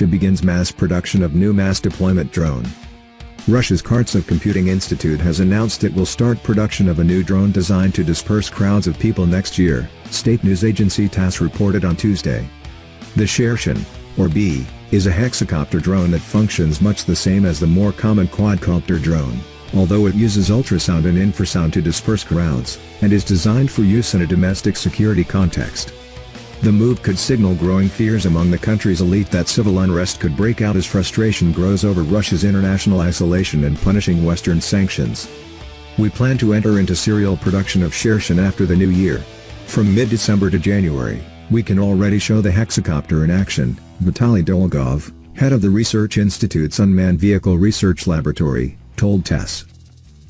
Russia begins mass production of new mass deployment drone. Russia's Kartsev Computing Institute has announced it will start production of a new drone designed to disperse crowds of people next year, state news agency TASS reported on Tuesday. The Shershen, or B, is a hexacopter drone that functions much the same as the more common quadcopter drone, although it uses ultrasound and infrasound to disperse crowds, and is designed for use in a domestic security context. The move could signal growing fears among the country's elite that civil unrest could break out as frustration grows over Russia's international isolation and punishing Western sanctions. We plan to enter into serial production of Shershen after the new year. From mid-December to January, we can already show the hexacopter in action, Vitaly Dolgov, head of the Research Institute's Unmanned Vehicle Research Laboratory, told TASS.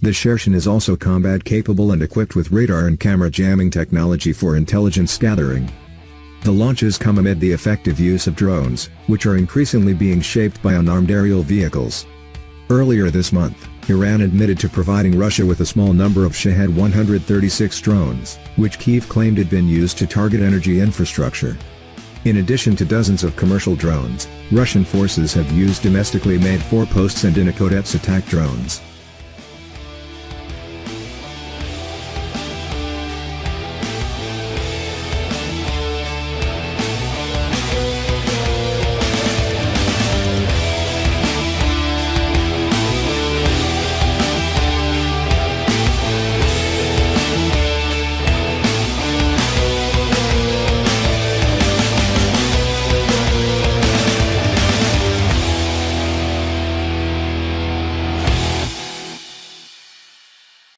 The Shershen is also combat-capable and equipped with radar and camera jamming technology for intelligence gathering. The launches come amid the effective use of drones, which are increasingly being shaped by unarmed aerial vehicles. Earlier this month, Iran admitted to providing Russia with a small number of Shahed 136 drones, which Kyiv claimed had been used to target energy infrastructure. In addition to dozens of commercial drones, Russian forces have used domestically made Forposts and Inokhodets attack drones.